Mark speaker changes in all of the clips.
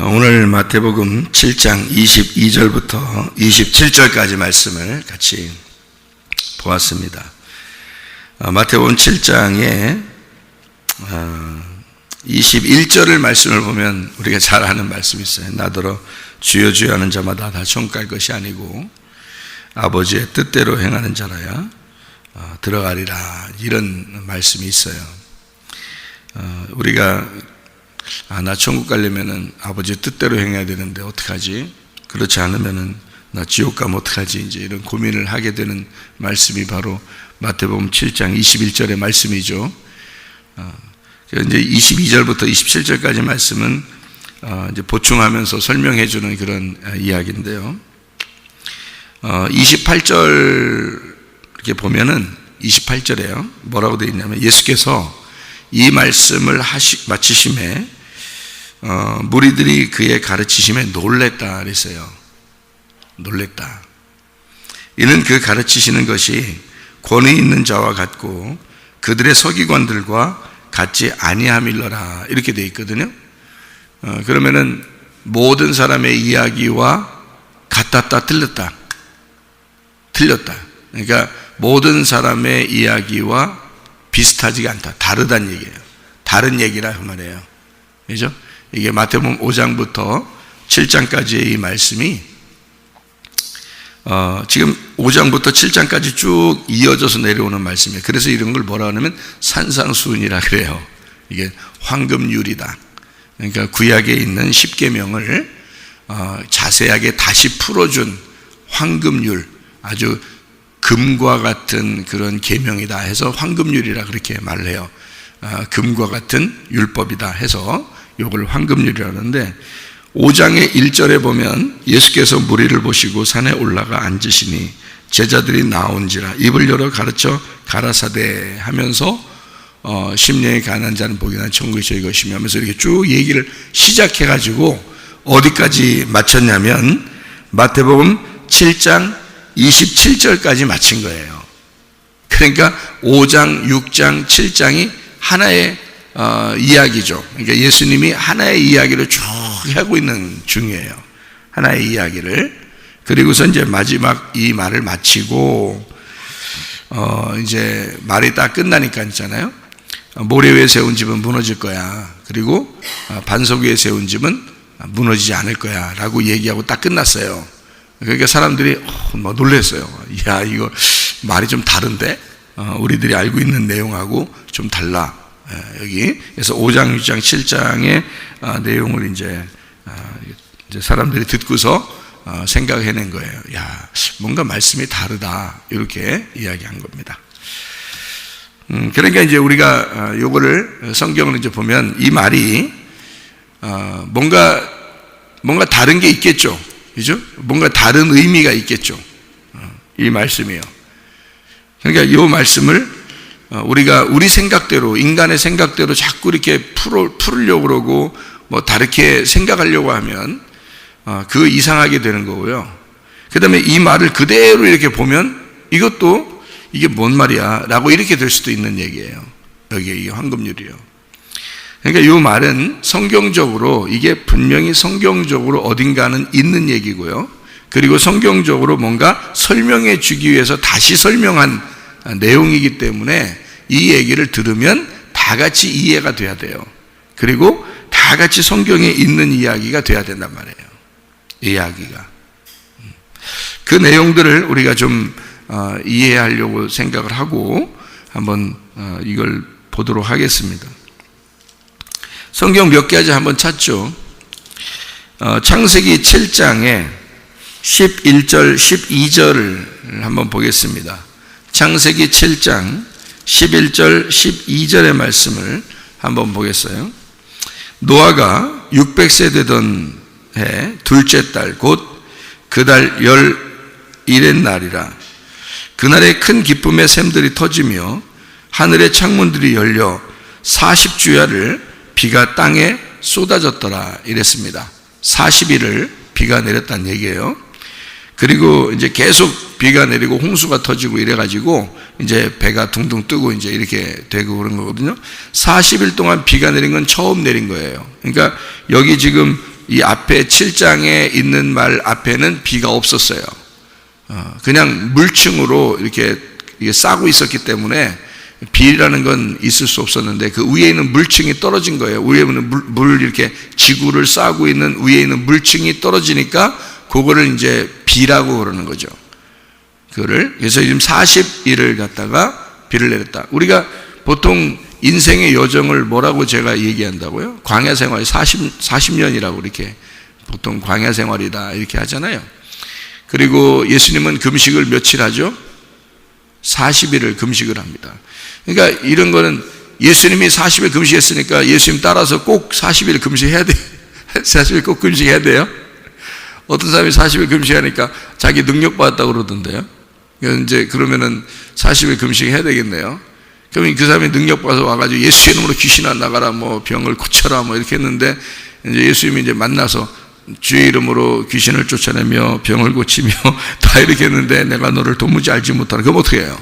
Speaker 1: 오늘 마태복음 7장 22절부터 27절까지 말씀을 같이 보았습니다. 마태복음 7장에 21절을 말씀을 보면 우리가 잘 아는 말씀이 있어요. 나더러 주여 주여 하는 자마다 다 천국 갈 것이 아니고 아버지의 뜻대로 행하는 자라야 들어가리라, 이런 말씀이 있어요. 우리가 나 천국 가려면은 아버지의 뜻대로 행해야 되는데 어떡하지? 그렇지 않으면은 나 지옥 가면 어떡하지? 이제 이런 고민을 하게 되는 말씀이 바로 마태복음 7장 21절의 말씀이죠. 이제 22절부터 27절까지 말씀은 이제 보충하면서 설명해 주는 그런 이야기인데요. 28절 이렇게 보면은 28절에요. 뭐라고 되어 있냐면 예수께서 이 말씀을 마치심에 무리들이 그의 가르치심에 놀랬다 그랬어요. 놀랬다. 이는 그 가르치시는 것이 권위 있는 자와 같고 그들의 서기관들과 같지 아니함일러라, 이렇게 되어 있거든요. 그러면은 모든 사람의 이야기와 같았다, 틀렸다. 그러니까 모든 사람의 이야기와 비슷하지가 않다, 다르다는 얘기예요. 다른 얘기라 그 말이에요. 그죠? 이게 마태복음 5장부터 7장까지의 이 말씀이 지금 5장부터 7장까지 쭉 이어져서 내려오는 말씀이에요. 그래서 이런 걸 뭐라 하냐면 산상수훈이라 그래요. 이게 황금률이다. 그러니까 구약에 있는 10계명을 자세하게 다시 풀어준 황금률, 아주 금과 같은 그런 계명이다 해서 황금률이라 그렇게 말을 해요. 금과 같은 율법이다 해서 이걸 황금률이라는데, 5장의 1절에 보면 예수께서 무리를 보시고 산에 올라가 앉으시니 제자들이 나온지라 입을 열어 가르쳐 가라사대 하면서 심령이 가난한 자는 복이 난 천국이 저희 것이며 하면서 이렇게 쭉 얘기를 시작해가지고 어디까지 마쳤냐면 마태복음 7장 27절까지 마친 거예요. 그러니까 5장, 6장, 7장이 하나의 이야기죠. 그러니까 예수님이 하나의 이야기를 쭉 하고 있는 중이에요. 하나의 이야기를. 그리고서 이제 마지막 이 말을 마치고 이제 말이 딱 끝나니까 있잖아요. 모래 위에 세운 집은 무너질 거야. 그리고 반석 위에 세운 집은 무너지지 않을 거야 라고 얘기하고 딱 끝났어요. 그러니까 사람들이 막 놀랐어요. 야, 이거 말이 좀 다른데? 우리들이 알고 있는 내용하고 좀 달라. 여기. 그래서 5장, 6장, 7장의 내용을 이제 사람들이 듣고서 생각해낸 거예요. 야, 뭔가 말씀이 다르다. 이렇게 이야기한 겁니다. 그러니까 이제 우리가 요거를 성경을 이제 보면 이 말이 뭔가 다른 게 있겠죠. 그죠? 뭔가 다른 의미가 있겠죠. 이 말씀이요. 그러니까 이 말씀을 우리가 우리 생각대로, 인간의 생각대로 자꾸 이렇게 풀으려고 그러고 뭐 다르게 생각하려고 하면 그거 이상하게 되는 거고요. 그 다음에 이 말을 그대로 이렇게 보면 이것도 이게 뭔 말이야 라고 이렇게 될 수도 있는 얘기예요. 여기에 이 황금률이요. 그러니까 이 말은 성경적으로, 이게 분명히 성경적으로 어딘가는 있는 얘기고요. 그리고 성경적으로 뭔가 설명해 주기 위해서 다시 설명한 내용이기 때문에 이 얘기를 들으면 다 같이 이해가 돼야 돼요. 그리고 다 같이 성경에 있는 이야기가 돼야 된단 말이에요. 이야기가. 그 내용들을 우리가 좀 이해하려고 생각을 하고 한번 이걸 보도록 하겠습니다. 성경 몇 가지 한번 찾죠. 창세기 7장에 11절, 12절을 한번 보겠습니다. 창세기 7장 11절, 12절의 말씀을 한번 보겠어요. 노아가 600세 되던 해 둘째 달, 곧 그 달 11의 날이라. 그날에 큰 기쁨의 샘들이 터지며 하늘의 창문들이 열려 40주야를 비가 땅에 쏟아졌더라 이랬습니다. 40일을 비가 내렸다는 얘기예요. 그리고 이제 계속 비가 내리고 홍수가 터지고 이래가지고 이제 배가 둥둥 뜨고 이제 이렇게 되고 그런 거거든요. 40일 동안 비가 내린 건 처음 내린 거예요. 그러니까 여기 지금 이 앞에 7장에 있는 말 앞에는 비가 없었어요. 그냥 물층으로 이렇게 싸고 있었기 때문에 비라는 건 있을 수 없었는데 그 위에 있는 물층이 떨어진 거예요. 위에 있는 물 이렇게 지구를 싸고 있는 위에 있는 물층이 떨어지니까 그거를 이제 비라고 그러는 거죠. 그래서 지금 40일을 갖다가 비를 내렸다. 우리가 보통 인생의 여정을 뭐라고 제가 얘기한다고요? 광야 생활 40년이라고 이렇게 보통 광야 생활이다 이렇게 하잖아요. 그리고 예수님은 금식을 며칠 하죠? 40일을 금식을 합니다. 그러니까 이런 거는 예수님이 40일 금식했으니까 예수님 따라서 꼭 40일 금식해야 돼. 40일 꼭 금식해야 돼요. 어떤 사람이 40일 금식하니까 자기 능력 받았다고 그러던데요. 이제 그러면은 40일 금식해야 되겠네요. 그러면 그 사람이 능력 받아서 와가지고 예수 이름으로 귀신아 나가라, 뭐 병을 고쳐라, 뭐 이렇게 했는데 이제 예수님이 이제 만나서 주의 이름으로 귀신을 쫓아내며 병을 고치며 다 이렇게 했는데 내가 너를 도무지 알지 못하는. 그럼 어떻게 해요?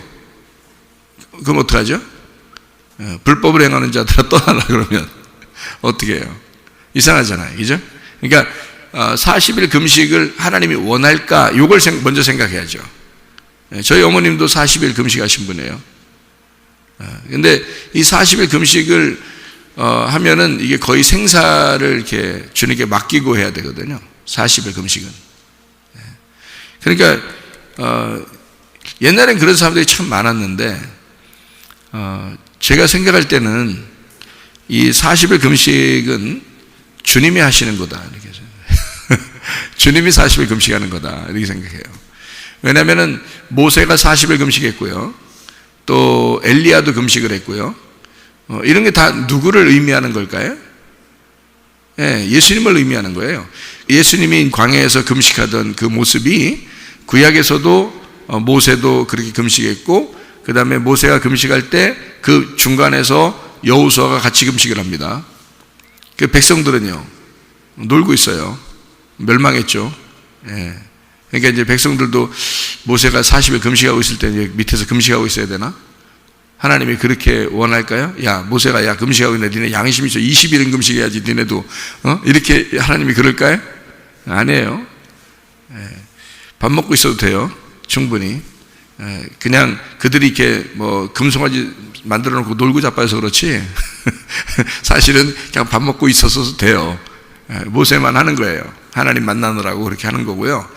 Speaker 1: 그럼 어떡하죠? 불법을 행하는 자들아 떠나라 그러면 어떻게 해요? 이상하잖아요. 그죠? 그러니까 40일 금식을 하나님이 원할까? 이걸 먼저 생각해야죠. 저희 어머님도 40일 금식하신 분이에요. 근데 이 40일 금식을 하면은 이게 거의 생사를 이렇게 주님께 맡기고 해야 되거든요. 40일 금식은. 그러니까 옛날엔 그런 사람들이 참 많았는데 제가 생각할 때는 이 40일 금식은 주님이 하시는 거다 이렇게 주님이 40일 금식하는 거다 이렇게 생각해요. 왜냐하면은 모세가 40일 금식했고요, 또 엘리야도 금식을 했고요. 이런 게 다 누구를 의미하는 걸까요? 예수님을 의미하는 거예요. 예수님이 광야에서 금식하던 그 모습이 구약에서도 모세도 그렇게 금식했고, 그 다음에 모세가 금식할 때 그 중간에서 여호수아가 같이 금식을 합니다. 그 백성들은요 놀고 있어요. 멸망했죠. 그러니까 이제 백성들도 모세가 40일 금식하고 있을 때 이제 밑에서 금식하고 있어야 되나? 하나님이 그렇게 원할까요? 야, 모세가 야 금식하고 있는데 니네 양심이 있어. 20일은 금식해야지 니네도. 이렇게 하나님이 그럴까요? 아니에요. 밥 먹고 있어도 돼요. 충분히. 그냥 그들이 이렇게 뭐 금송아지 만들어 놓고 놀고 자빠져서 그렇지 사실은 그냥 밥 먹고 있어서 돼요. 모세만 하는 거예요. 하나님 만나느라고 그렇게 하는 거고요.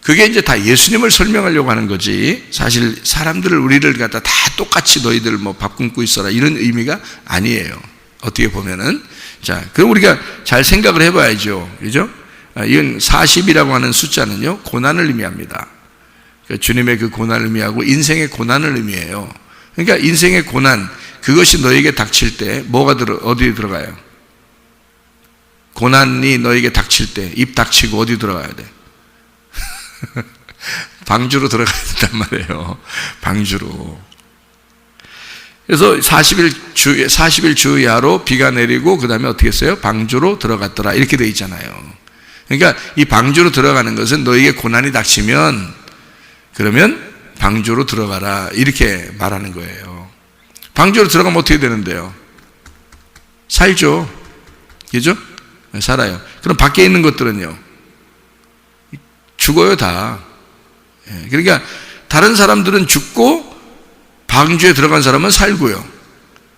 Speaker 1: 그게 이제 다 예수님을 설명하려고 하는 거지, 사실 사람들을, 우리를 갖다 다 똑같이 너희들 뭐 밥 굶고 있어라 이런 의미가 아니에요. 어떻게 보면은. 자, 그럼 우리가 잘 생각을 해봐야죠. 그죠? 이건 40이라고 하는 숫자는요 고난을 의미합니다. 그러니까 주님의 그 고난을 의미하고 인생의 고난을 의미해요. 그러니까 인생의 고난, 그것이 너에게 닥칠 때 뭐가 어디에 들어가요? 고난이 너에게 닥칠 때 입 닥치고 어디 들어가야 돼? 방주로 들어가야 된단 말이에요. 방주로. 그래서 40일 주야로 비가 내리고 그 다음에 어떻게 했어요? 방주로 들어갔더라 이렇게 돼 있잖아요. 그러니까 이 방주로 들어가는 것은 너에게 고난이 닥치면 그러면 방주로 들어가라 이렇게 말하는 거예요. 방주로 들어가면 어떻게 되는데요? 살죠. 그죠? 살아요. 그럼 밖에 있는 것들은요 죽어요 다. 그러니까 다른 사람들은 죽고 방주에 들어간 사람은 살고요.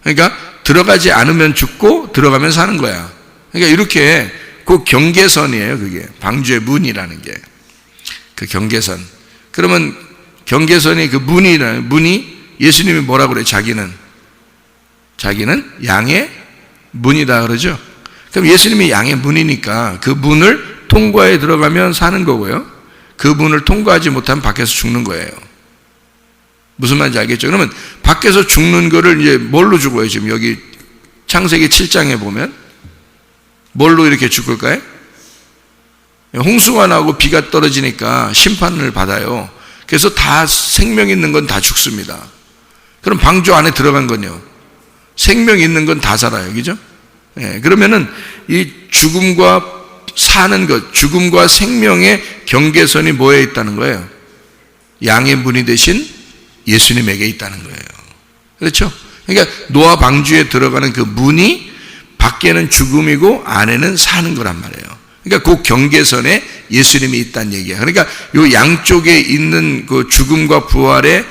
Speaker 1: 그러니까 들어가지 않으면 죽고 들어가면 사는 거야. 그러니까 이렇게 그 경계선이에요. 그게 방주의 문이라는 게 그 경계선. 그러면 경계선이 그 문이 예수님이 뭐라고 그래요? 자기는 양의 문이다 그러죠. 그럼 예수님이 양의 문이니까 그 문을 통과해 들어가면 사는 거고요, 그 문을 통과하지 못하면 밖에서 죽는 거예요. 무슨 말인지 알겠죠? 그러면 밖에서 죽는 거를 이제 뭘로 죽어요? 지금 여기 창세기 7장에 보면 뭘로 이렇게 죽을까요? 홍수가 나고 비가 떨어지니까 심판을 받아요. 그래서 다 생명 있는 건 다 죽습니다. 그럼 방주 안에 들어간 건요 생명 있는 건 다 살아요. 그죠? 그러면은 이 죽음과 사는 것, 죽음과 생명의 경계선이 뭐에 있다는 거예요? 양의 문이 되신 예수님에게 있다는 거예요. 그렇죠? 그러니까 노아 방주에 들어가는 그 문이 밖에는 죽음이고 안에는 사는 거란 말이에요. 그러니까 그 경계선에 예수님이 있다는 얘기야. 그러니까 요 양쪽에 있는 그 죽음과 부활의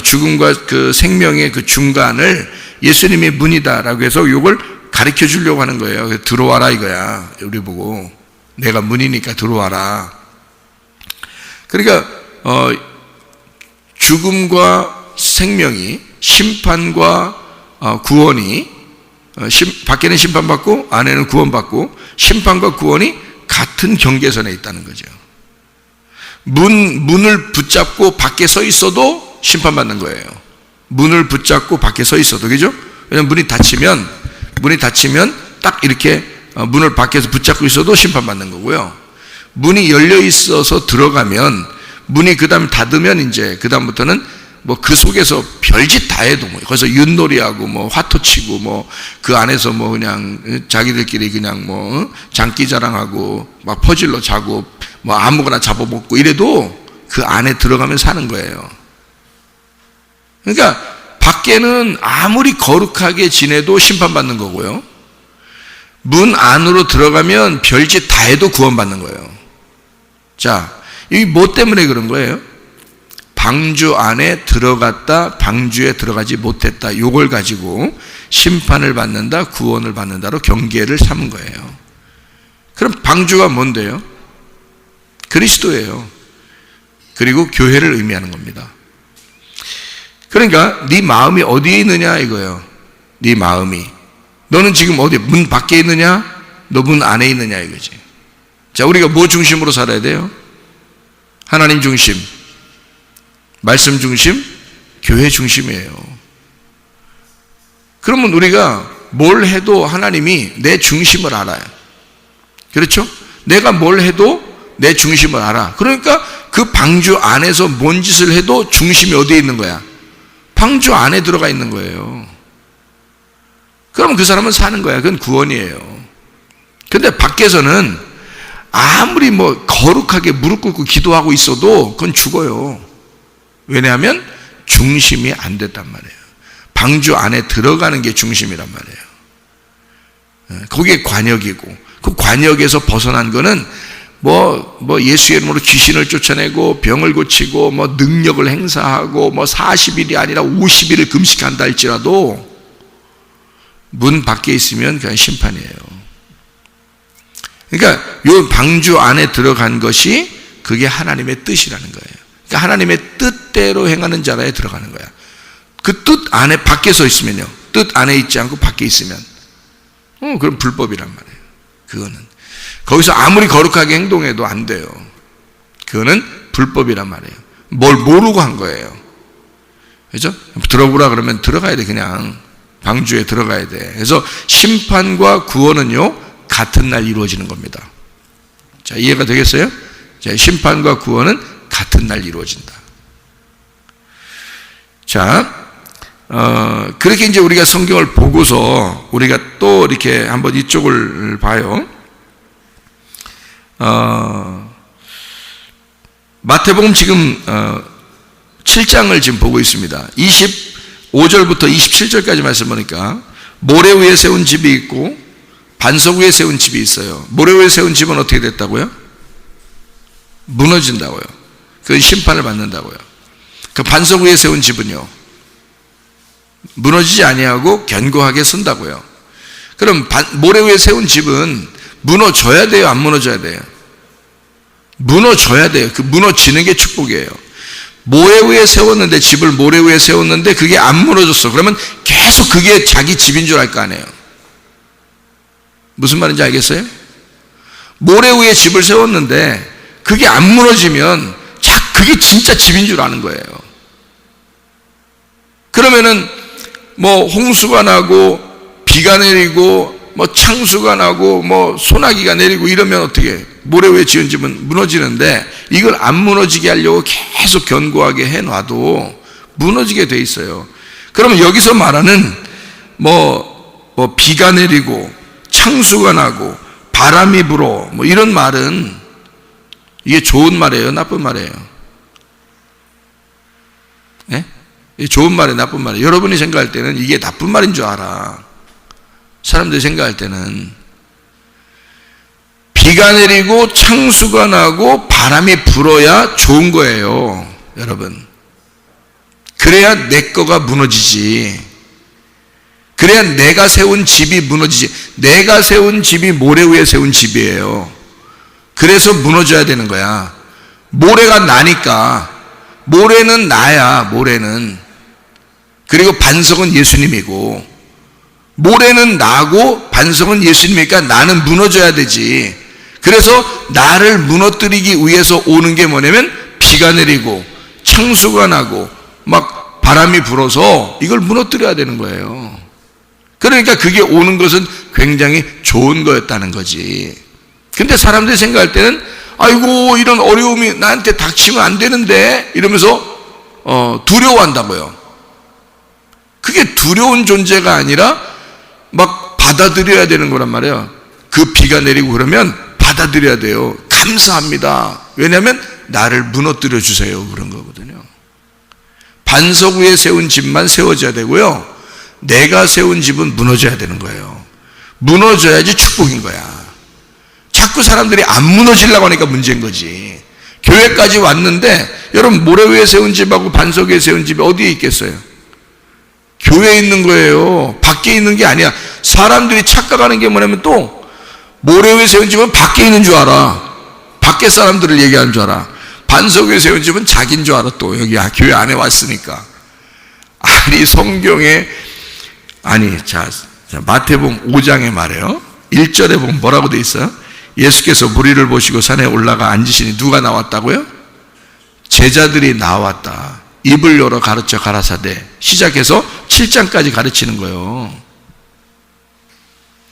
Speaker 1: 죽음과 그 생명의 그 중간을 예수님이 문이다라고 해서 요걸 가르쳐 주려고 하는 거예요. 들어와라 이거야. 우리 보고 내가 문이니까 들어와라. 그러니까 죽음과 생명이, 심판과 구원이, 밖에는 심판받고 안에는 구원받고, 심판과 구원이 같은 경계선에 있다는 거죠. 문을 붙잡고 밖에 서 있어도 심판받는 거예요. 문을 붙잡고 밖에 서 있어도, 그죠? 왜냐면 문이 닫히면 딱 이렇게 문을 밖에서 붙잡고 있어도 심판받는 거고요. 문이 열려 있어서 들어가면, 문이 그 다음 닫으면 이제 그 다음부터는 뭐 그 속에서 별짓 다 해도 뭐 거기서 윷놀이하고 뭐 화토 치고 뭐 그 안에서 뭐 그냥 자기들끼리 그냥 뭐 장기자랑하고 막 퍼즐로 자고 뭐 아무거나 잡아먹고 이래도 그 안에 들어가면 사는 거예요. 그러니까 밖에는 아무리 거룩하게 지내도 심판받는 거고요. 문 안으로 들어가면 별짓 다 해도 구원받는 거예요. 자, 이게 뭐 때문에 그런 거예요? 방주 안에 들어갔다, 방주에 들어가지 못했다. 요걸 가지고 심판을 받는다, 구원을 받는다로 경계를 삼은 거예요. 그럼 방주가 뭔데요? 그리스도예요. 그리고 교회를 의미하는 겁니다. 그러니까 네 마음이 어디에 있느냐 이거예요. 네 마음이. 너는 지금 어디, 문 밖에 있느냐? 너 문 안에 있느냐 이거지. 자, 우리가 뭐 중심으로 살아야 돼요? 하나님 중심, 말씀 중심, 교회 중심이에요. 그러면 우리가 뭘 해도 하나님이 내 중심을 알아요. 그렇죠? 내가 뭘 해도 내 중심을 알아. 그러니까 그 방주 안에서 뭔 짓을 해도 중심이 어디에 있는 거야? 방주 안에 들어가 있는 거예요. 그러면 그 사람은 사는 거야. 그건 구원이에요. 근데 밖에서는 아무리 뭐 거룩하게 무릎 꿇고 기도하고 있어도 그건 죽어요. 왜냐하면 중심이 안 됐단 말이에요. 방주 안에 들어가는 게 중심이란 말이에요. 그게 관역이고, 그 관역에서 벗어난 거는 뭐 예수의 이름으로 귀신을 쫓아내고 병을 고치고 뭐 능력을 행사하고 뭐 40일이 아니라 50일을 금식한다 할지라도 문 밖에 있으면 그냥 심판이에요. 그러니까 요 방주 안에 들어간 것이 그게 하나님의 뜻이라는 거예요. 그러니까 하나님의 뜻대로 행하는 자라에 들어가는 거야. 그 뜻 안에 밖에 서 있으면요, 뜻 안에 있지 않고 밖에 있으면 그럼 불법이란 말이에요. 그거는 거기서 아무리 거룩하게 행동해도 안 돼요. 그거는 불법이란 말이에요. 뭘 모르고 한 거예요. 그렇죠? 들어보라 그러면 들어가야 돼. 그냥 방주에 들어가야 돼. 그래서 심판과 구원은요 같은 날 이루어지는 겁니다. 자, 이해가 되겠어요? 자, 심판과 구원은 같은 날 이루어진다. 자, 그렇게 이제 우리가 성경을 보고서 우리가 또 이렇게 한번 이쪽을 봐요. 마태복음 지금 7장을 지금 보고 있습니다. 25절부터 27절까지 말씀 보니까 모래 위에 세운 집이 있고 반석 위에 세운 집이 있어요. 모래 위에 세운 집은 어떻게 됐다고요? 무너진다고요. 그 심판을 받는다고요. 그 반석 위에 세운 집은요 무너지지 아니하고 견고하게 선다고요. 그럼 모래 위에 세운 집은 무너져야 돼요, 안 무너져야 돼요? 무너져야 돼요. 그 무너지는 게 축복이에요. 모래 위에 세웠는데, 집을 모래 위에 세웠는데 그게 안 무너졌어. 그러면 계속 그게 자기 집인 줄 알 거 아니에요. 무슨 말인지 알겠어요? 모래 위에 집을 세웠는데 그게 안 무너지면 그게 진짜 집인 줄 아는 거예요. 그러면은 뭐 홍수가 나고 비가 내리고 뭐 창수가 나고 뭐 소나기가 내리고 이러면 어떻게, 모래 위에 지은 집은 무너지는데 이걸 안 무너지게 하려고 계속 견고하게 해놔도 무너지게 돼 있어요. 그러면 여기서 말하는 뭐 비가 내리고 창수가 나고 바람이 불어 뭐 이런 말은 이게 좋은 말이에요, 나쁜 말이에요? 예? 이게 좋은 말이에요, 나쁜 말이에요? 여러분이 생각할 때는 이게 나쁜 말인 줄 알아. 사람들이 생각할 때는 비가 내리고 창수가 나고 바람이 불어야 좋은 거예요, 여러분. 그래야 내 거가 무너지지. 그래야 내가 세운 집이 무너지지. 내가 세운 집이 모래 위에 세운 집이에요. 그래서 무너져야 되는 거야. 모래가 나니까. 모래는 나야, 모래는. 그리고 반석은 예수님이고, 모래는 나고 반석은 예수님이니까 나는 무너져야 되지. 그래서 나를 무너뜨리기 위해서 오는 게 뭐냐면 비가 내리고 창수가 나고 막 바람이 불어서 이걸 무너뜨려야 되는 거예요. 그러니까 그게 오는 것은 굉장히 좋은 거였다는 거지. 근데 사람들이 생각할 때는 아이고 이런 어려움이 나한테 닥치면 안 되는데 이러면서 두려워한다고요. 그게 두려운 존재가 아니라 막 받아들여야 되는 거란 말이에요. 그 비가 내리고 그러면 받아들여야 돼요. 감사합니다. 왜냐하면 나를 무너뜨려 주세요, 그런 거거든요. 반석 위에 세운 집만 세워져야 되고요, 내가 세운 집은 무너져야 되는 거예요. 무너져야지 축복인 거야. 자꾸 사람들이 안 무너지려고 하니까 문제인 거지. 교회까지 왔는데 여러분, 모래 위에 세운 집하고 반석 위에 세운 집이 어디에 있겠어요? 교회에 있는 거예요. 밖에 있는 게 아니야. 사람들이 착각하는 게 뭐냐면 또 모래 위에 세운 집은 밖에 있는 줄 알아. 밖에 사람들을 얘기하는 줄 알아. 반석 위에 세운 집은 자기인 줄 알아. 또 여기 교회 안에 왔으니까. 아니 성경에 자 마태복음 5장에 말해요. 1절에 보면 뭐라고 돼 있어요? 예수께서 무리를 보시고 산에 올라가 앉으시니 누가 나왔다고요? 제자들이 나왔다. 입을 열어 가르쳐 가라사대. 시작해서 7장까지 가르치는 거예요.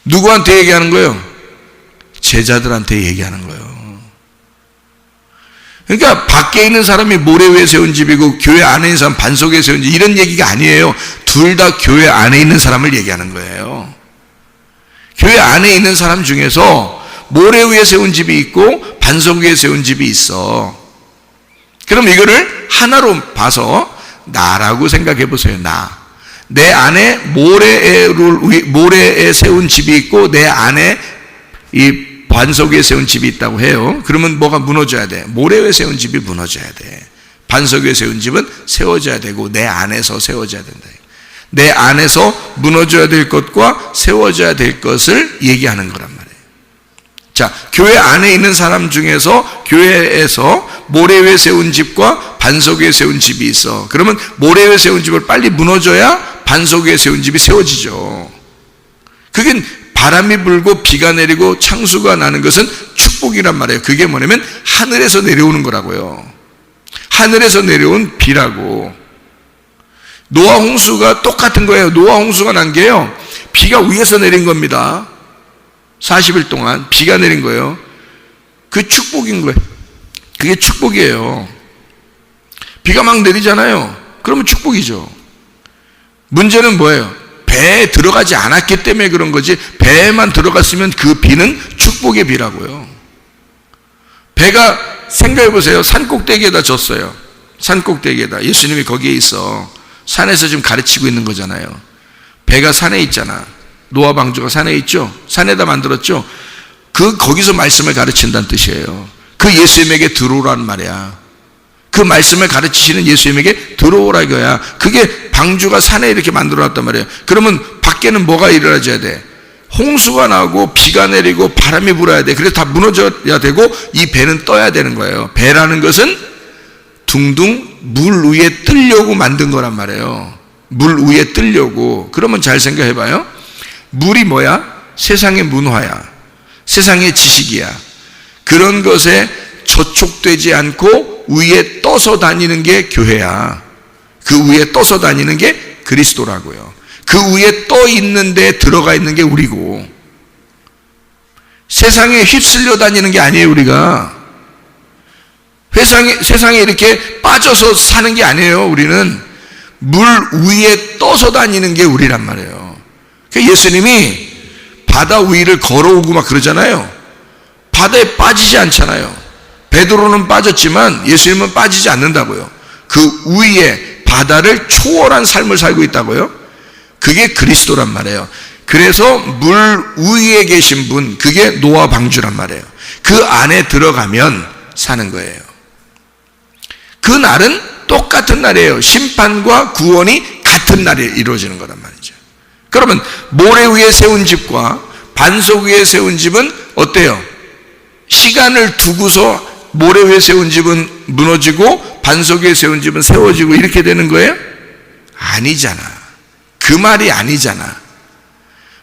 Speaker 1: 누구한테 얘기하는 거예요? 제자들한테 얘기하는 거예요. 그러니까 밖에 있는 사람이 모래 위에 세운 집이고 교회 안에 있는 사람 반석에 세운 집, 이런 얘기가 아니에요. 둘 다 교회 안에 있는 사람을 얘기하는 거예요. 교회 안에 있는 사람 중에서 모래 위에 세운 집이 있고 반석 위에 세운 집이 있어. 그럼 이거를 하나로 봐서 나라고 생각해 보세요. 내 안에 모래에 세운 집이 있고 내 안에 이 반석 위에 세운 집이 있다고 해요. 그러면 뭐가 무너져야 돼? 모래 위에 세운 집이 무너져야 돼. 반석 위에 세운 집은 세워져야 되고 내 안에서 세워져야 된다. 내 안에서 무너져야 될 것과 세워져야 될 것을 얘기하는 거란 말이에요. 자, 교회 안에 있는 사람 중에서 교회에서 모래 위에 세운 집과 반석 위에 세운 집이 있어. 그러면 모래 위에 세운 집을 빨리 무너져야 반석 위에 세운 집이 세워지죠. 그게 바람이 불고 비가 내리고 창수가 나는 것은 축복이란 말이에요. 그게 뭐냐면 하늘에서 내려오는 거라고요. 하늘에서 내려온 비라고. 노아 홍수가 똑같은 거예요. 노아 홍수가 난 게요, 비가 위에서 내린 겁니다. 40일 동안 비가 내린 거예요. 그 축복인 거예요. 그게 축복이에요. 비가 막 내리잖아요. 그러면 축복이죠. 문제는 뭐예요? 배에 들어가지 않았기 때문에 그런 거지, 배에만 들어갔으면 그 비는 축복의 비라고요. 배가 생각해 보세요. 산꼭대기에다 졌어요. 산꼭대기에다. 예수님이 거기에 있어. 산에서 지금 가르치고 있는 거잖아요. 배가 산에 있잖아. 노아 방주가 산에 있죠. 산에다 만들었죠. 거기서 말씀을 가르친다는 뜻이에요. 그 예수님에게 들어오라는 말이야. 그 말씀을 가르치시는 예수님에게 들어오라 이거야. 그게 방주가 산에 이렇게 만들어놨단 말이에요. 그러면 밖에는 뭐가 일어나줘야 돼? 홍수가 나고 비가 내리고 바람이 불어야 돼. 그래서 다 무너져야 되고 이 배는 떠야 되는 거예요. 배라는 것은 둥둥 물 위에 뜨려고 만든 거란 말이에요. 물 위에 뜨려고. 그러면 잘 생각해 봐요. 물이 뭐야? 세상의 문화야. 세상의 지식이야. 그런 것에 저촉되지 않고 위에 떠서 다니는 게 교회야. 그 위에 떠서 다니는 게 그리스도라고요. 그 위에 떠 있는 데 들어가 있는 게 우리고, 세상에 휩쓸려 다니는 게 아니에요. 우리가 세상에 이렇게 빠져서 사는 게 아니에요. 우리는 물 위에 떠서 다니는 게 우리란 말이에요. 예수님이 바다 위를 걸어오고 막 그러잖아요. 바다에 빠지지 않잖아요. 베드로는 빠졌지만 예수님은 빠지지 않는다고요. 그 위에 바다를 초월한 삶을 살고 있다고요. 그게 그리스도란 말이에요. 그래서 물 위에 계신 분, 그게 노아 방주란 말이에요. 그 안에 들어가면 사는 거예요. 그 날은 똑같은 날이에요. 심판과 구원이 같은 날에 이루어지는 거란 말이죠. 그러면 모래 위에 세운 집과 반석 위에 세운 집은 어때요? 시간을 두고서 모래 위에 세운 집은 무너지고 반석 위에 세운 집은 세워지고 이렇게 되는 거예요? 아니잖아. 그 말이 아니잖아.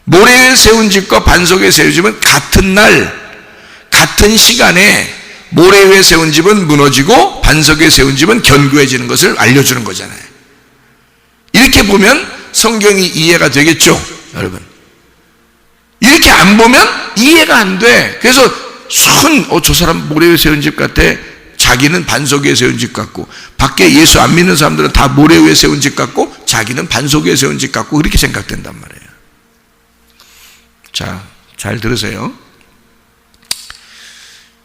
Speaker 1: 모래 위에 세운 집과 반석 위에 세운 집은 같은 날, 같은 시간에 모래 위에 세운 집은 무너지고 반석 위에 세운 집은 견고해지는 것을 알려주는 거잖아요. 이렇게 보면 성경이 이해가 되겠죠, 여러분? 이렇게 안 보면 이해가 안 돼. 그래서 저 사람 모래 위에 세운 집 같아. 자기는 반석 위에 세운 집 같고, 밖에 예수 안 믿는 사람들은 다 모래 위에 세운 집 같고, 자기는 반석 위에 세운 집 같고, 그렇게 생각된단 말이에요. 자, 잘 들으세요.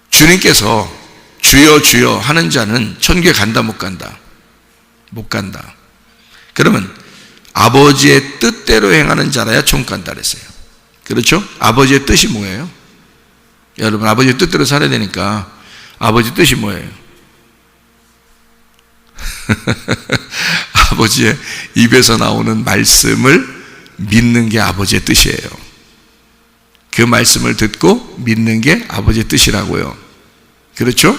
Speaker 1: 주님께서 주여 주여 하는 자는 천국에 간다 못 간다? 못 간다. 그러면 아버지의 뜻대로 행하는 자라야 천국 간다 그랬어요. 그렇죠? 아버지의 뜻이 뭐예요? 여러분, 아버지의 뜻대로 살아야 되니까 아버지 뜻이 뭐예요? 아버지의 입에서 나오는 말씀을 믿는 게 아버지의 뜻이에요. 그 말씀을 듣고 믿는 게 아버지의 뜻이라고요. 그렇죠?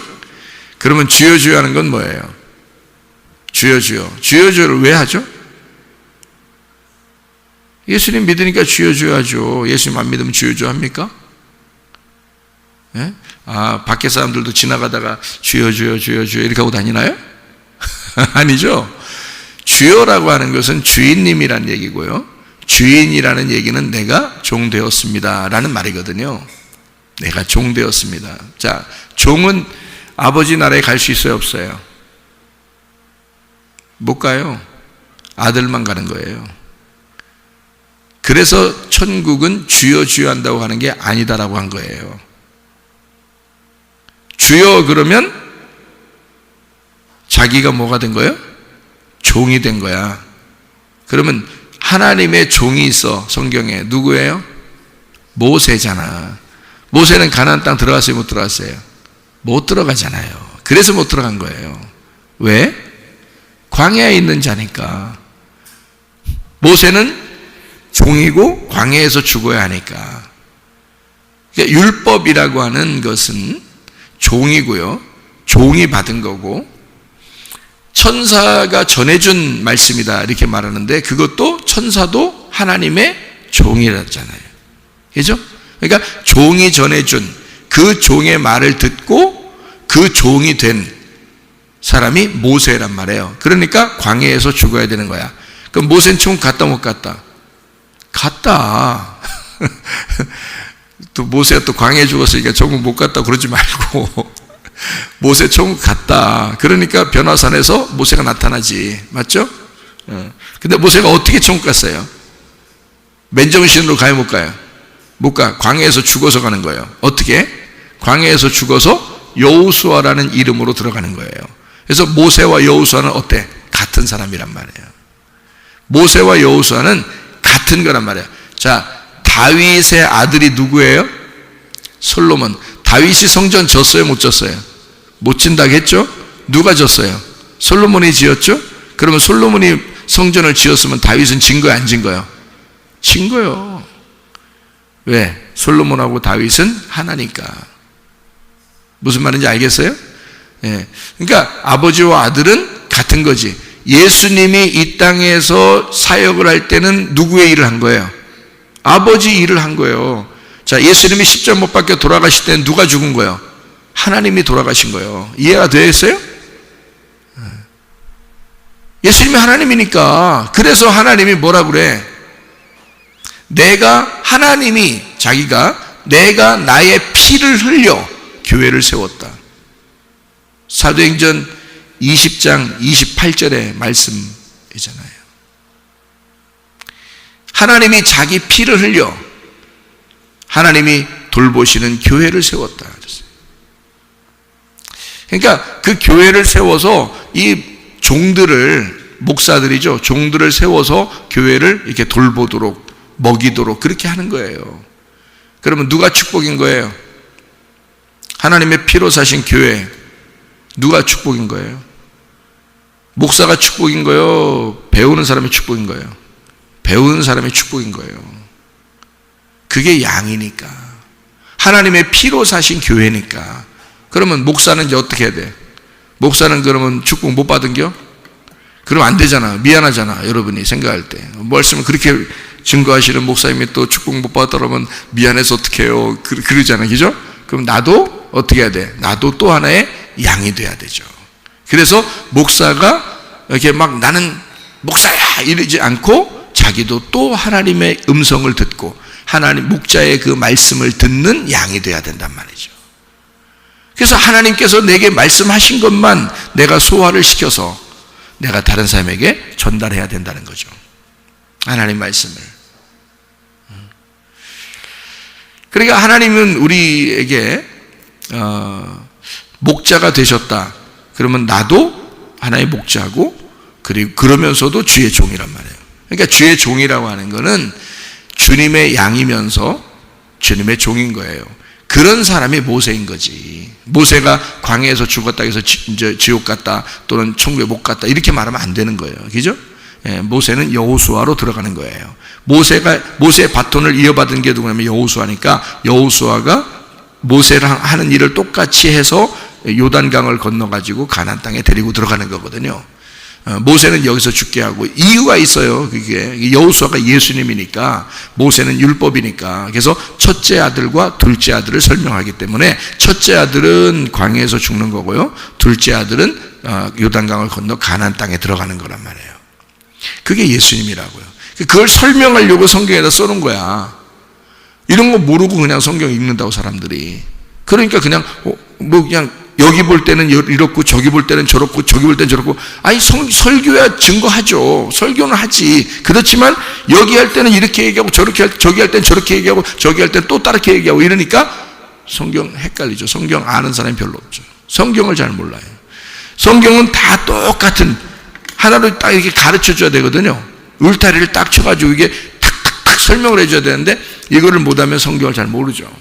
Speaker 1: 그러면 주여 주여 하는 건 뭐예요? 주여 주여. 주여 주여를 왜 하죠? 예수님 믿으니까 주여 주여 하죠. 예수님 안 믿으면 주여 주여 합니까? 예? 밖에 사람들도 지나가다가 주여 주여 주여 주여 이렇게 하고 다니나요? 아니죠. 주여라고 하는 것은 주인님이란 얘기고요. 주인이라는 얘기는 내가 종되었습니다 라는 말이거든요. 내가 종되었습니다. 자, 종은 아버지 나라에 갈 수 있어요, 없어요? 못 가요. 아들만 가는 거예요. 그래서 천국은 주여 주여 한다고 하는 게 아니다라고 한 거예요. 주여 그러면 자기가 뭐가 된 거예요? 종이 된 거야. 그러면 하나님의 종이 있어. 성경에 누구예요? 모세잖아. 모세는 가나안 땅 들어갔어요, 못 들어갔어요? 못 들어가잖아요. 그래서 못 들어간 거예요. 왜? 광야에 있는 자니까. 모세는 종이고 광야에서 죽어야 하니까. 그러니까 율법이라고 하는 것은 종이고요. 종이 받은 거고, 천사가 전해준 말씀이다 이렇게 말하는데, 그것도 천사도 하나님의 종이라잖아요. 그죠? 그러니까 종이 전해준 그 종의 말을 듣고 그 종이 된 사람이 모세란 말이에요. 그러니까 광야에서 죽어야 되는 거야. 그럼 모세는 천국 갔다 못 갔다? 갔다. 또 모세가 또 광야에 죽었으니까 천국 못 갔다 그러지 말고 모세 천국 갔다. 그러니까 변화산에서 모세가 나타나지. 맞죠? 근데 모세가 어떻게 천국 갔어요? 맨정신으로 가요, 못 가요? 못 가. 광야에서 죽어서 가는 거예요. 어떻게? 광야에서 죽어서 여호수아라는 이름으로 들어가는 거예요. 그래서 모세와 여호수아는 어때? 같은 사람이란 말이에요. 모세와 여호수아는 같은 거란 말이에요. 자, 다윗의 아들이 누구예요? 솔로몬. 다윗이 성전 졌어요, 못 졌어요? 못 진다고 했죠? 누가 졌어요? 솔로몬이 지었죠? 그러면 솔로몬이 성전을 지었으면 다윗은 진 거예요, 안 진 거예요? 진 거예요. 왜? 솔로몬하고 다윗은 하나니까. 무슨 말인지 알겠어요? 예. 그러니까 아버지와 아들은 같은 거지. 예수님이 이 땅에서 사역을 할 때는 누구의 일을 한 거예요? 아버지 일을 한 거예요. 자, 예수님이 십자가 못 박혀 돌아가실 때는 누가 죽은 거예요? 하나님이 돌아가신 거예요. 이해가 되었어요? 예수님이 하나님이니까. 그래서 하나님이 뭐라 그래? 내가 나의 피를 흘려 교회를 세웠다. 사도행전 20장 28절의 말씀이잖아요. 하나님이 자기 피를 흘려 하나님이 돌보시는 교회를 세웠다. 그러니까 그 교회를 세워서 이 종들을, 목사들이죠, 종들을 세워서 교회를 이렇게 돌보도록 먹이도록 그렇게 하는 거예요. 그러면 누가 축복인 거예요? 하나님의 피로 사신 교회, 누가 축복인 거예요? 목사가 축복인 거예요? 배우는 사람이 축복인 거예요? 배우는 사람이 축복인 거예요. 그게 양이니까. 하나님의 피로 사신 교회니까. 그러면 목사는 이제 어떻게 해야 돼? 목사는 그러면 축복 못 받은겨? 그러면 안 되잖아. 미안하잖아. 여러분이 생각할 때. 말씀을 그렇게 증거하시는 목사님이 또 축복 못 받았다 그러면 미안해서 어떻게 해요? 그러잖아요. 그죠? 그럼 나도 어떻게 해야 돼? 나도 또 하나의 양이 돼야 되죠. 그래서 목사가 이렇게 막 나는 목사야! 이러지 않고 자기도 또 하나님의 음성을 듣고 하나님 목자의 그 말씀을 듣는 양이 돼야 된단 말이죠. 그래서 하나님께서 내게 말씀하신 것만 내가 소화를 시켜서 내가 다른 사람에게 전달해야 된다는 거죠. 하나님 말씀을. 그러니까 하나님은 우리에게 목자가 되셨다. 그러면 나도 하나의 목자고 그리고 그러면서도 주의 종이란 말이에요. 그러니까 주의 종이라고 하는 거는 주님의 양이면서 주님의 종인 거예요. 그런 사람이 모세인 거지. 모세가 광야에서 죽었다 해서 지옥 갔다 또는 천국에 못 갔다 이렇게 말하면 안 되는 거예요. 그죠? 예, 모세는 여호수아로 들어가는 거예요. 모세의 바톤을 이어받은 게 누구냐면 여호수아니까 여호수아가 모세랑 하는 일을 똑같이 해서 요단강을 건너가지고 가나안 땅에 데리고 들어가는 거거든요. 모세는 여기서 죽게 하고 이유가 있어요. 그게 여호수아가 예수님이니까 모세는 율법이니까. 그래서 첫째 아들과 둘째 아들을 설명하기 때문에 첫째 아들은 광야에서 죽는 거고요. 둘째 아들은 요단강을 건너 가나안 땅에 들어가는 거란 말이에요. 그게 예수님이라고요. 그걸 설명하려고 성경에다 써놓은 거야. 이런 거 모르고 그냥 성경 읽는다고 사람들이. 그러니까 그냥 그냥 여기 볼 때는 이렇고 저기 볼 때는 저렇고 저기 볼 때는 저렇고. 아니 설교야 증거하죠. 설교는 하지. 그렇지만 여기 할 때는 이렇게 얘기하고 저렇게 저기 할 때는 저렇게 얘기하고 저기 할 때는 또 다르게 얘기하고 이러니까 성경 헷갈리죠. 성경 아는 사람이 별로 없죠. 성경을 잘 몰라요. 성경은 다 똑같은 하나로 딱 이렇게 가르쳐 줘야 되거든요. 울타리를 딱 쳐가지고 이게 탁탁탁 설명을 해줘야 되는데 이거를 못하면 성경을 잘 모르죠.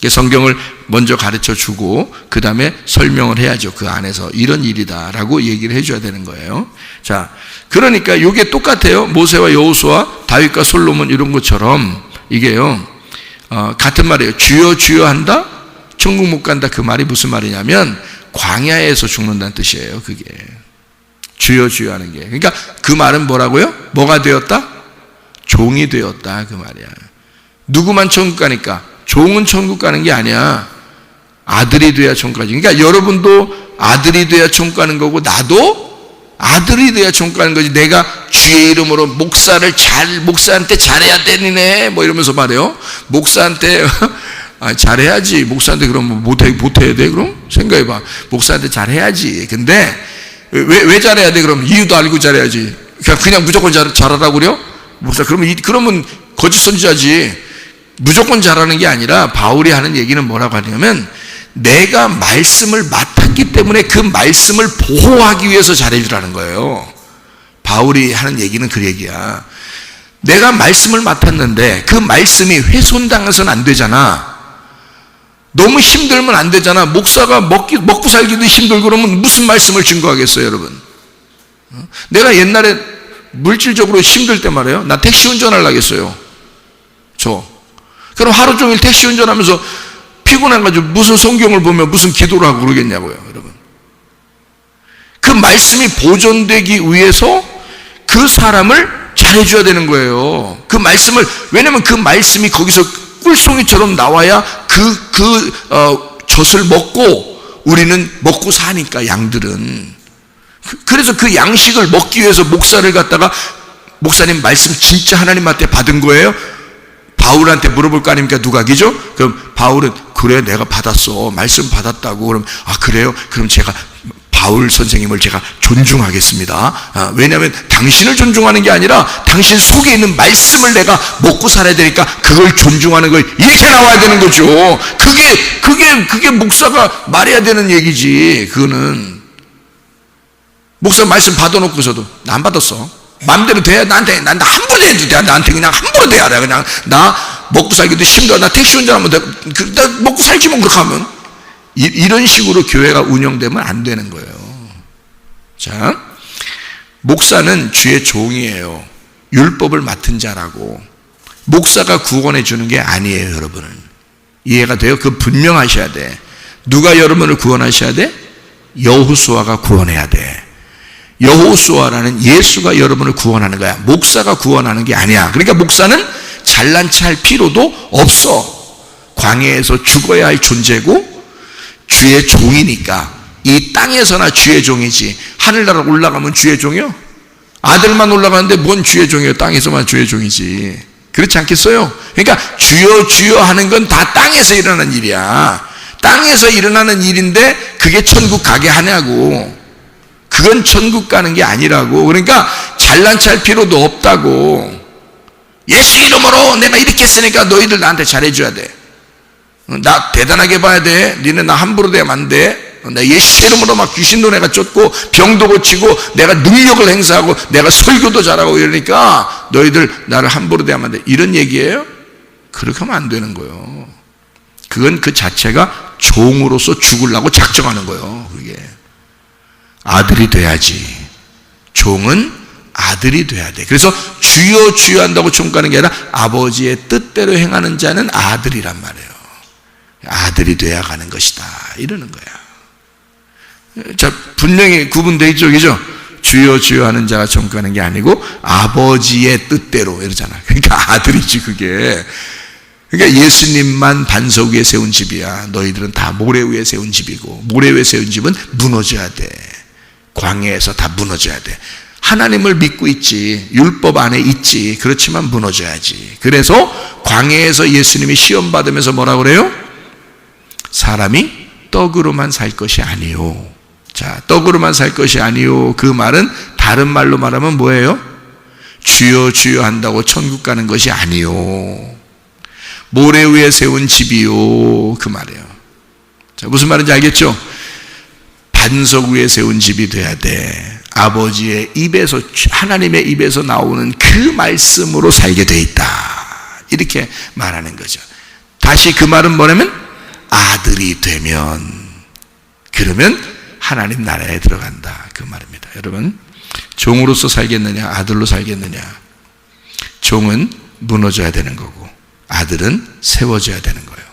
Speaker 1: 성경을 먼저 가르쳐 주고 그 다음에 설명을 해야죠. 그 안에서 이런 일이다 라고 얘기를 해줘야 되는 거예요. 자, 그러니까 이게 똑같아요. 모세와 여호수아, 다윗과 솔로몬 이런 것처럼 이게요 같은 말이에요. 주여 주여 한다 천국 못 간다. 그 말이 무슨 말이냐면 광야에서 죽는다는 뜻이에요. 그게 주여 주여 하는 게. 그러니까 그 말은 뭐라고요? 뭐가 되었다? 종이 되었다 그 말이야. 누구만 천국 가니까? 종은 천국 가는 게 아니야. 아들이 돼야 천국 가지. 그러니까 여러분도 아들이 돼야 천국 가는 거고 나도 아들이 돼야 천국 가는 거지. 내가 주의 이름으로 목사한테 잘해야 되니네 뭐 이러면서 말해요. 목사한테 잘해야지. 목사한테 그럼 못해야 돼? 그럼 생각해봐. 목사한테 잘해야지. 근데 왜 잘해야 돼? 그럼 이유도 알고 잘해야지. 그냥 무조건 잘하라고 그래요? 목사 그러면 거짓 선지자지. 무조건 잘하는 게 아니라 바울이 하는 얘기는 뭐라고 하냐면 내가 말씀을 맡았기 때문에 그 말씀을 보호하기 위해서 잘해주라는 거예요. 바울이 하는 얘기는 그 얘기야. 내가 말씀을 맡았는데 그 말씀이 훼손당해서는 안 되잖아. 너무 힘들면 안 되잖아. 목사가 먹고 살기도 힘들고 그러면 무슨 말씀을 증거하겠어요, 여러분? 내가 옛날에 물질적으로 힘들 때 말이에요. 나 택시 운전하려고 했어요. 그럼 하루 종일 택시 운전하면서 피곤해가지고 무슨 성경을 보며 무슨 기도를 하고 그러겠냐고요, 여러분. 그 말씀이 보존되기 위해서 그 사람을 잘해줘야 되는 거예요. 그 말씀을, 왜냐면 그 말씀이 거기서 꿀송이처럼 나와야 젖을 먹고 우리는 먹고 사니까, 양들은. 그래서 그 양식을 먹기 위해서 목사를 갖다가 목사님 말씀 진짜 하나님한테 받은 거예요? 바울한테 물어볼 거 아닙니까? 누각이죠? 그럼 바울은 그래 내가 받았어. 말씀 받았다고. 그럼 그래요? 그럼 제가 바울 선생님을 제가 존중하겠습니다. 왜냐하면 당신을 존중하는 게 아니라 당신 속에 있는 말씀을 내가 먹고 살아야 되니까 그걸 존중하는 거 이렇게 나와야 되는 거죠. 그게 목사가 말해야 되는 얘기지. 그거는 목사 말씀 받아놓고서도 나 안 받았어. 마음대로 돼. 나한테 함부로 돼도 돼. 나한테 그냥 함부로 돼야 돼. 그냥 나 먹고 살기도 힘들어. 나 택시 운전하면 돼. 나 먹고 살지 뭐 그렇게 하면. 이런 식으로 교회가 운영되면 안 되는 거예요. 자, 목사는 주의 종이에요. 율법을 맡은 자라고. 목사가 구원해 주는 게 아니에요, 여러분은. 이해가 돼요? 그거 분명하셔야 돼. 누가 여러분을 구원하셔야 돼? 여호수아가 구원해야 돼. 여호수아라는 예수가 여러분을 구원하는 거야. 목사가 구원하는 게 아니야. 그러니까 목사는 잘난 체 할 필요도 없어. 광야에서 죽어야 할 존재고 주의 종이니까. 이 땅에서나 주의 종이지. 하늘나라 올라가면 주의 종이요? 아들만 올라가는데 뭔 주의 종이요? 땅에서만 주의 종이지. 그렇지 않겠어요? 그러니까 주여 주여 하는 건 다 땅에서 일어나는 일이야. 땅에서 일어나는 일인데 그게 천국 가게 하냐고. 그건 천국 가는 게 아니라고. 그러니까 잘난 체 할 필요도 없다고. 예수 이름으로 내가 이렇게 했으니까 너희들 나한테 잘해줘야 돼. 나 대단하게 봐야 돼. 니네 나 함부로 대면 안 돼. 나 예수 이름으로 막 귀신도 내가 쫓고 병도 고치고 내가 능력을 행사하고 내가 설교도 잘하고 이러니까 너희들 나를 함부로 대하면 안 돼. 이런 얘기예요? 그렇게 하면 안 되는 거예요. 그건 그 자체가 종으로서 죽으려고 작정하는 거예요. 그게 아들이 돼야지. 종은 아들이 돼야 돼. 그래서 주여 주여 한다고 종 가는 게 아니라 아버지의 뜻대로 행하는 자는 아들이란 말이에요. 아들이 돼야 가는 것이다 이러는 거야. 자, 분명히 구분되어 있죠, 그죠? 주여 주여 하는 자가 종 가는 게 아니고 아버지의 뜻대로 이러잖아. 그러니까 아들이지 그게. 그러니까 예수님만 반석 위에 세운 집이야. 너희들은 다 모래 위에 세운 집이고, 모래 위에 세운 집은 무너져야 돼. 광야에서 다 무너져야 돼. 하나님을 믿고 있지, 율법 안에 있지. 그렇지만 무너져야지. 그래서 광야에서 예수님이 시험 받으면서 뭐라고 그래요? 사람이 떡으로만 살 것이 아니요. 자, 떡으로만 살 것이 아니요. 그 말은 다른 말로 말하면 뭐예요? 주여 주여 한다고 천국 가는 것이 아니요. 모래 위에 세운 집이요. 그 말이에요. 자, 무슨 말인지 알겠죠? 반석 위에 세운 집이 돼야 돼. 아버지의 입에서, 하나님의 입에서 나오는 그 말씀으로 살게 돼 있다. 이렇게 말하는 거죠. 다시 그 말은 뭐냐면 아들이 되면, 그러면 하나님 나라에 들어간다. 그 말입니다. 여러분, 종으로서 살겠느냐, 아들로 살겠느냐. 종은 무너져야 되는 거고, 아들은 세워져야 되는 거예요.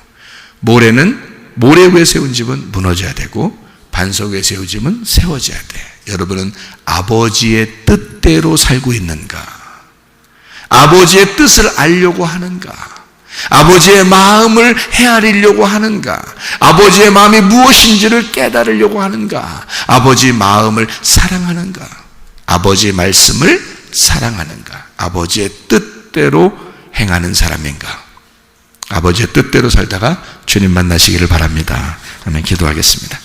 Speaker 1: 모래 위에 세운 집은 무너져야 되고, 반석 위에 세운 집은 세워져야 돼. 여러분은 아버지의 뜻대로 살고 있는가? 아버지의 뜻을 알려고 하는가? 아버지의 마음을 헤아리려고 하는가? 아버지의 마음이 무엇인지를 깨달으려고 하는가? 아버지의 마음을 사랑하는가? 아버지의 말씀을 사랑하는가? 아버지의 뜻대로 행하는 사람인가? 아버지의 뜻대로 살다가 주님 만나시기를 바랍니다. 아멘. 기도하겠습니다.